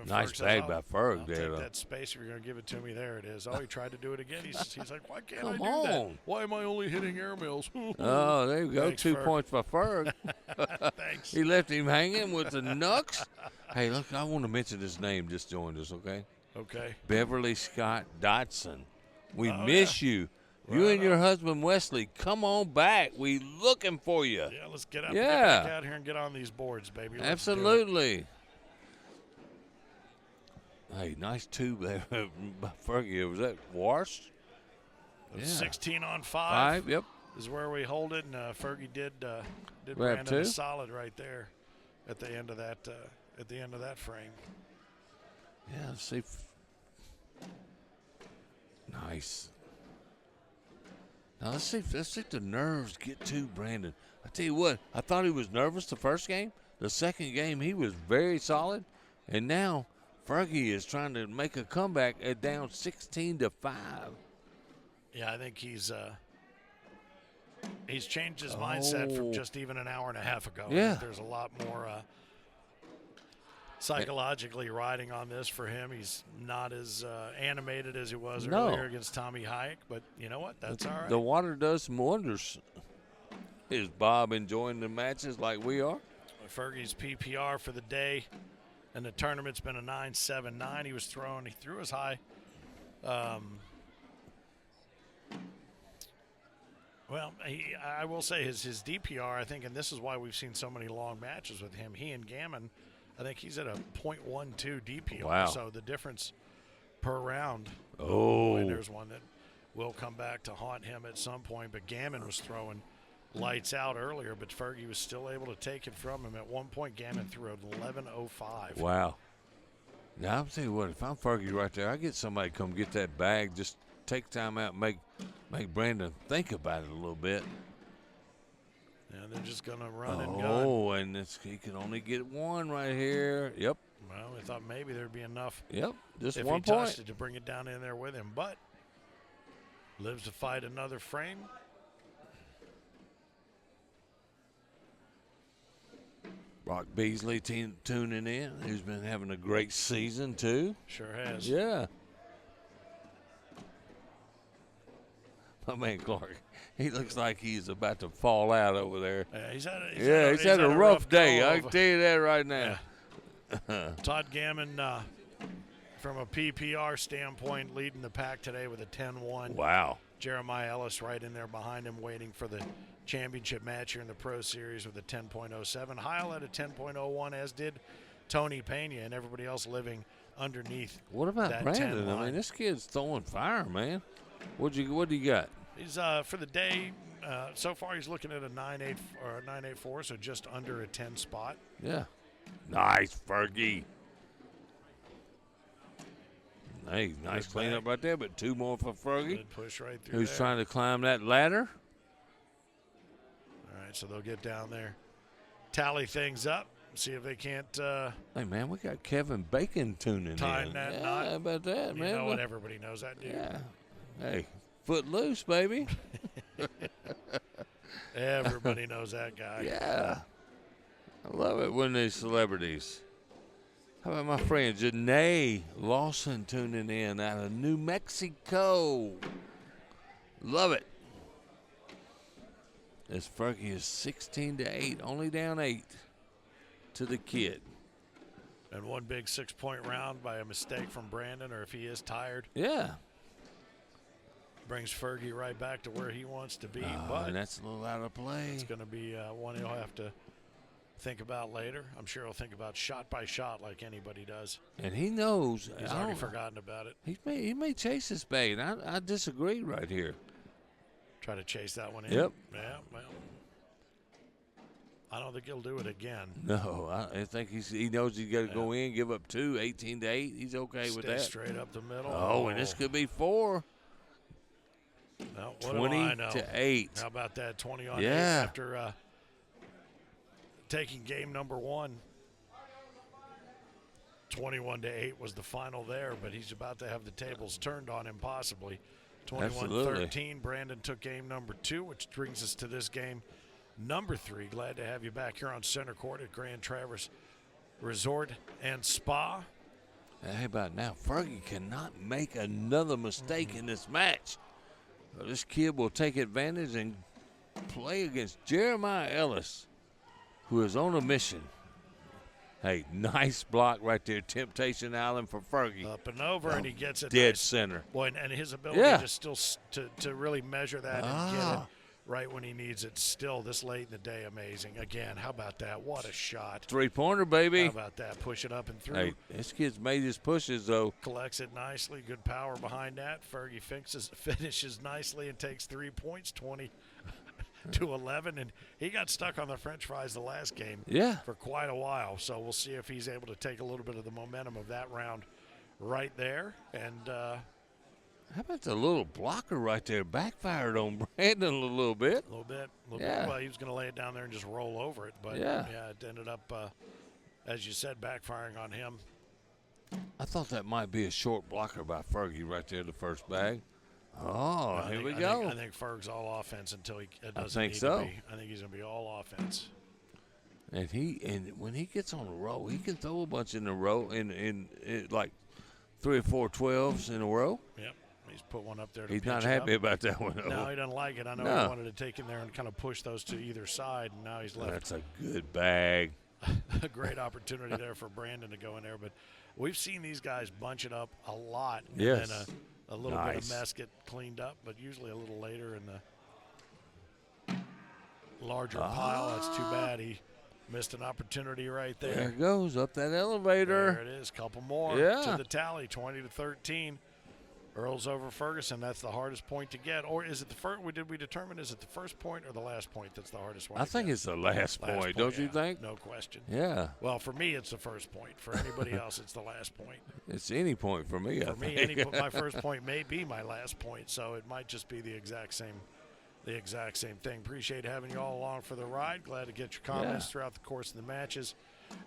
Nice bag by Ferg there. Take that space if you're going to give it to me. There it is. Oh, he tried to do it again. He's like, why can't I do Come that? on. Why am I only hitting airmails? Oh, there you go. Thanks, 2 Ferg. points by Ferg. Thanks. He left him hanging with the knucks. Hey, look, I want to mention his name. Just joined us, okay? Okay. Beverly Scott Dotson. We miss you. You and your husband Wesley, come on back. We looking for you. Yeah, let's get Yeah. back out here and get on these boards, baby. Let's Absolutely. Hey, nice tube there by Fergie. Was that washed? Yeah. 16 on 5. 5, yep. Is where we hold it, and Fergie did Grab Brandon 2. a solid right there at the end of that frame. Yeah, let's see. Nice. Now let's see if the nerves get to Brandon. I tell you what, I thought he was nervous the first game. The second game he was very solid, and now Fergie is trying to make a comeback at down 16-5. Yeah, I think he's changed his mindset from just even an hour and a half ago. Yeah. I think there's a lot more psychologically riding on this for him. He's not as animated as he was earlier against Tommy Hayek, but you know what? That's all right. The water does some wonders. Is Bob enjoying the matches like we are? Fergie's PPR for the day and the tournament's been a 9.79. He threw as high. Well, I will say his DPR, I think, and this is why we've seen so many long matches with him. He and Gammon, I think he's at a .12 DPR. Wow. So the difference per round. Oh. Boy, there's one that will come back to haunt him at some point. But Gammon was throwing lights out earlier, but Fergie was still able to take it from him. At one point, Gammon threw an 11.05. Wow. Now, I'm telling you what, if I'm Fergie right there, I get somebody to come get that bag, just take time out and make Brandon think about it a little bit. Yeah, they're just going to run and gun. Oh, and he could only get one right here. Yep. Well, we thought maybe there'd be enough. Yep, just if 1 he point. touched it to bring it down in there with him, but lives to fight another frame. Brock Beasley tuning in, who's been having a great season too. Sure has. Yeah. My man Clark, he looks like he's about to fall out over there. Yeah, he's had a rough day. go I can tell you that right now. Yeah. Todd Gammon, from a PPR standpoint, leading the pack today with a 10-1. Wow. Jeremiah Ellis right in there behind him, waiting for the championship match here in the Pro Series with a 10.07. Heil at a 10.01, as did Tony Pena, and everybody else living underneath. What about that Brandon? 10 line. I mean, this kid's throwing fire, man. What do you got? He's for the day. So far, he's looking at a 9.8 or a 9.84, so just under a 10 spot. Yeah. Nice, Fergie. Hey, nice cleanup right there, but 2 more for Fergie. Good push right through Who's there. trying to climb that ladder. All right, so they'll get down there, tally things up, see if they can't. Hey, man, we got Kevin Bacon tuning in. Tying that knot. How about that, You man? know what? Everybody knows that, dude. Yeah. Hey, foot loose, baby. Everybody knows that guy. Yeah. I love it when these celebrities. How about my friend Janae Lawson tuning in out of New Mexico? Love it. As Fergie is 16-8, only down 8 to the kid. And one big 6-point round by a mistake from Brandon, or if he is tired, Yeah. brings Fergie right back to where he wants to be. Oh, but and that's a little out of play. it's going to be one he'll have to think about later. I'm sure he'll think about shot by shot like anybody does. And he knows. He's already forgotten about it. He may chase this bag, and I disagree right here. Try to chase that one in. Yep. Yeah, well, I don't think he'll do it again. No, I think he knows he's got to go in, give up 2, 18-8. He's okay with that. Straight up the middle. Oh, and this could be 4. No, what do I know? 20-8. How about that 20 on 8 Yeah. after taking game number 1. 21-8 was the final there, but he's about to have the tables turned on him possibly. 21-13, Brandon took game number 2, which brings us to this game number 3. Glad to have you back here on center court at Grand Traverse Resort and Spa. How about now? Fergie cannot make another mistake in this match. This kid will take advantage and play against Jeremiah Ellis, who is on a mission. Hey, nice block right there. Temptation Island for Fergie. Up and over, and he gets it Dead nice. center. Boy, and his ability to still to really measure that and get it right when he needs it still this late in the day, amazing. Again, how about that? What a shot. 3-pointer, baby. How about that? Push it up and through. Hey, this kid's made his pushes, though. Collects it nicely. Good power behind that. Fergie finishes nicely and takes 3 points, 20 to 11. And he got stuck on the French fries the last game for quite a while. So we'll see if he's able to take a little bit of the momentum of that round right there. And how about the little blocker right there? Backfired on Brandon a little bit. A little bit. Well, he was going to lay it down there and just roll over it. But, it ended up, as you said, backfiring on him. I thought that might be a short blocker by Fergie right there, the first bag. Oh, here we go. I think Ferg's all offense until he doesn't I think need so. to be. I think he's going to be all offense. And when he gets on a roll, he can throw a bunch in a row in like 3 or 4 12s in a row. Yep. He's put one up there. He's not happy about that one. No, he doesn't like it. I know he wanted to take in there and kind of push those to either side, and now he's left. That's a good bag. A great opportunity there for Brandon to go in there. But we've seen these guys bunch it up a lot. Yes. And then a little bit of mess get cleaned up, but usually a little later in the larger pile. That's too bad. He missed an opportunity right there. There it goes, up that elevator. There it is. Couple more to the tally, 20-13. Earls over Ferguson. That's the hardest point to get. Or is it the first? Did we determine is it the first point or the last point that's the hardest one? I think it's the last point, don't you think? No question. Yeah. Well, for me, it's the first point. For anybody else, it's the last point. It's any point for me. For me, my first point may be my last point, so it might just be the exact same thing. Appreciate having you all along for the ride. Glad to get your comments throughout the course of the matches,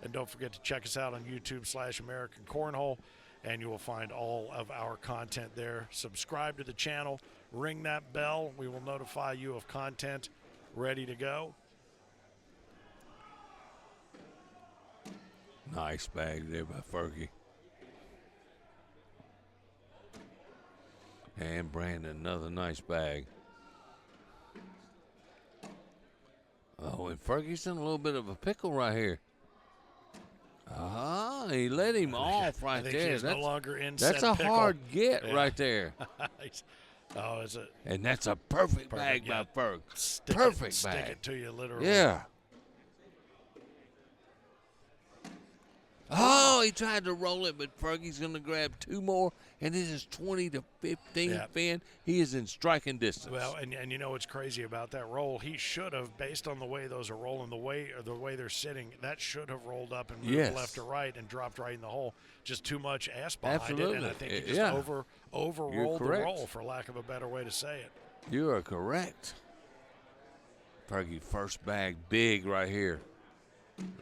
and don't forget to check us out on YouTube/American Cornhole. And you will find all of our content there. Subscribe to the channel. Ring that bell. We will notify you of content ready to go. Nice bag there by Fergie. And Brandon, another nice bag. Oh, and Fergie's in a little bit of a pickle right here. He let him off right there. He's no longer in that's a pickle. hard get right there. And that's a perfect bag by Ferg. Perfect bag. Stick it to you, literally. Yeah. Oh, he tried to roll it, but Fergie's going to grab 2 more, and this is 20-15, Finn. He is in striking distance. Well, and you know what's crazy about that roll? He should have, based on the way those are rolling, the way they're sitting, that should have rolled up and moved left to right and dropped right in the hole. Just too much ass behind it, and I think he just overrolled the roll, for lack of a better way to say it. You are correct. Fergie, first bag, big right here.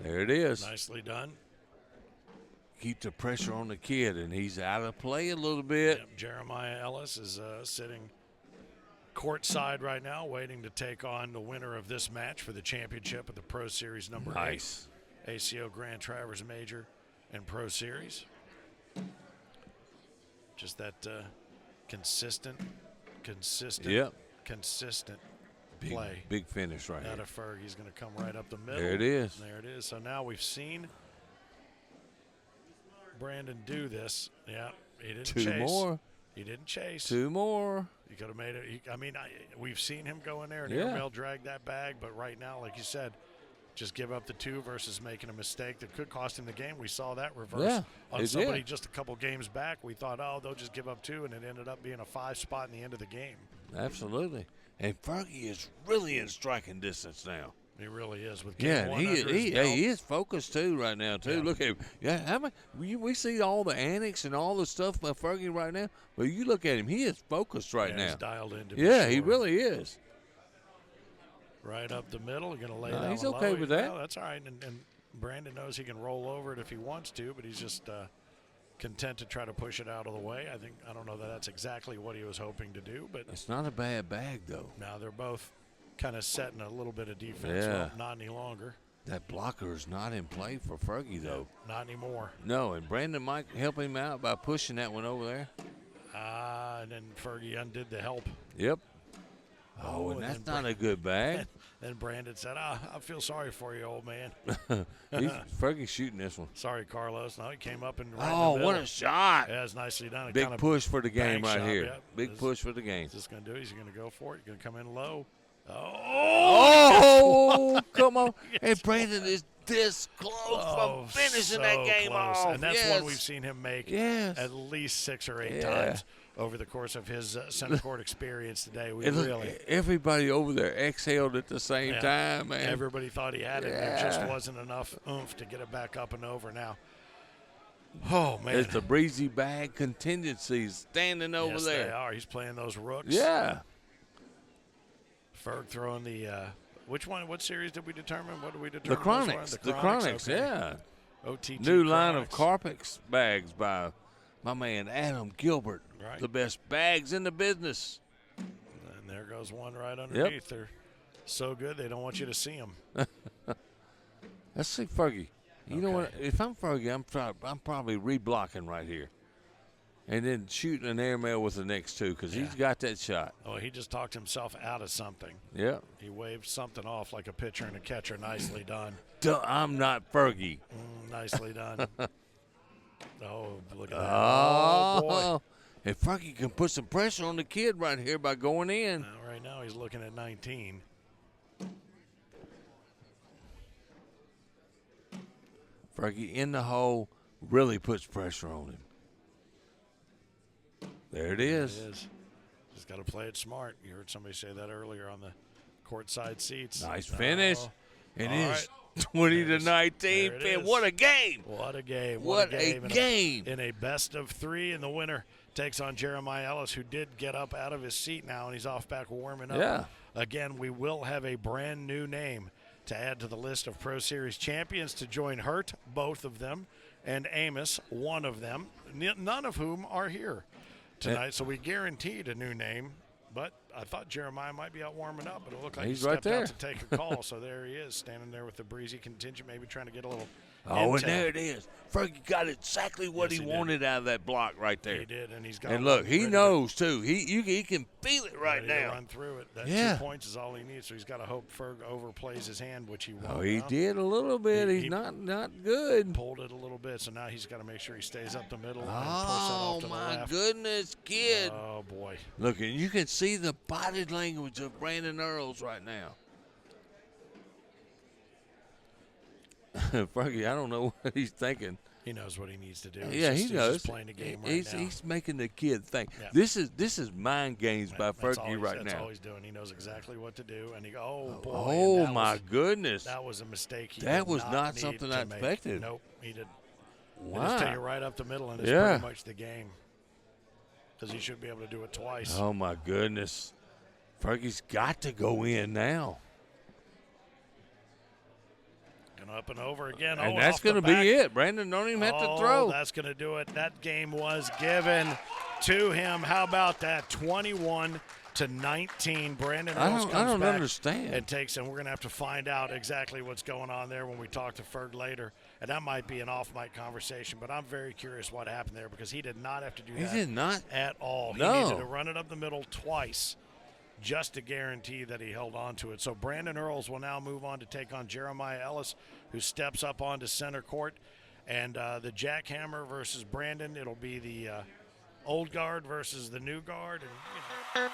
There it is. Nicely done. Keep the pressure on the kid, and he's out of play a little bit. Yep, Jeremiah Ellis is sitting courtside right now, waiting to take on the winner of this match for the championship of the Pro Series number 8. ACO Grand Traverse Major and Pro Series. Just that consistent play. Big finish right here. Out of Ferg. He's going to come right up the middle. There it is. There it is. So now we've seen Brandon do this. Yeah, he didn't chase. 2 more. He didn't chase. 2 more. He could have made it. We've seen him go in there and airmail drag that bag, but right now, like you said, just give up the 2 versus making a mistake that could cost him the game. We saw that reverse on somebody just a couple games back. We thought, they'll just give up 2, and it ended up being a 5 spot in the end of the game. Absolutely. And Fergie is really in striking distance now. He really is. With game 1 he is focused too right now too. Yeah. Look at him. Yeah, how much we see all the annex and all the stuff by Fergie right now, but you look at him, he is focused right now. He's dialed in. He really is. Right up the middle, you're gonna lay that. He's one okay low. with that. That's all right. And Brandon knows he can roll over it if he wants to, but he's just content to try to push it out of the way. I don't know that that's exactly what he was hoping to do, but it's not a bad bag though. Now they're both kind of setting a little bit of defense. Well, not any longer. That blocker is not in play for Fergie though. Not anymore. No, and Brandon might help him out by pushing that one over there. And then Fergie undid the help. Yep. Oh, and that's not a good bag. Then Brandon said, I feel sorry for you, old man. Fergie's shooting this one. Sorry, Carlos. No, he came up and right Oh, in the what middle. a shot. Yeah, it's nicely done. Big push for the game right shot, here. yep. Big push for the game. Is this going to do it? Is he going to go for it? He's going to come in low. Oh, come on. Yes. And Brandon is this close from finishing that game off. And that's one we've seen him make at least 6 or 8 times over the course of his center court experience today. Everybody over there exhaled at the same time, man. Everybody thought he had it. There just wasn't enough oomph to get it back up and over now. Oh, man. It's the breezy bag contingencies standing over there. Yes, they are. He's playing those rooks. Yeah. Ferg throwing the which one? What series did we determine? What did we determine? The Chronics, okay. yeah. OTT New Chronics. line of Carpex bags by my man Adam Gilbert. Right. The best bags in the business. And there goes one right underneath. They're so good they don't want you to see them. Let's see Fergie. You know what? If I'm Fergie, I'm probably reblocking right here. And then shooting an airmail with the next two because he's got that shot. Oh, he just talked himself out of something. Yeah. He waved something off like a pitcher and a catcher. Nicely done. I'm not Fergie. Nicely done. Oh, look at that. Oh, boy. And Fergie can put some pressure on the kid right here by going in. Right now he's looking at 19. Fergie in the hole really puts pressure on him. There it is. It is. Just got to play it smart. You heard somebody say that earlier on the courtside seats. Nice finish. It is right. 20-19. Man, what a game. What a game. What a game. In a best of 3, and the winner takes on Jeremiah Ellis, who did get up out of his seat now, and he's off back warming up. Yeah. Again, we will have a brand new name to add to the list of Pro Series champions to join Hurt, both of them, and Amos, one of them, none of whom are here tonight. So we guaranteed a new name, but I thought Jeremiah might be out warming up, but it looked like he's he stepped right there out to take a call. So there he is, standing there with the breezy contingent, maybe trying to get a little intel. And there it is. Fergie got exactly what he wanted out of that block right there. He did, and he's got. And look, he knows too. He can feel it right now. Run through it. That 2 points is all he needs. So he's got to hope Ferg overplays his hand, which he won't. Oh, he did a little bit. He's not good. Pulled it a little bit, so now he's got to make sure he stays up the middle. And push that off to the left. My goodness, kid! Oh boy! Look, and you can see the body language of Brandon Earls right now. Fergie, I don't know what he's thinking. He knows what he needs to do. He knows. He's just playing the game right now. He's making the kid think. Yeah. This is mind games by Fergie right now. That's all he's doing. He knows exactly what to do. And boy! Oh my goodness! That was a mistake. That was not something I expected. Nope, he did. Wow! Just take it right up the middle, and it's pretty much the game. Because he should be able to do it twice. Oh my goodness! Fergie's got to go in now. Up and over again. And that's going to be it. Brandon don't even have to throw. That's going to do it. That game was given to him. How about that? 21-19. Brandon Earls comes I don't back understand. and takes him. We're going to have to find out exactly what's going on there when we talk to Ferg later. And that might be an off-mic conversation, but I'm very curious what happened there because he did not have to do that. He did not. At all. No. He needed to run it up the middle twice just to guarantee that he held on to it. So Brandon Earls will now move on to take on Jeremiah Ellis, who steps up onto center court. And the jackhammer versus Brandon, it'll be the old guard versus the new guard. And,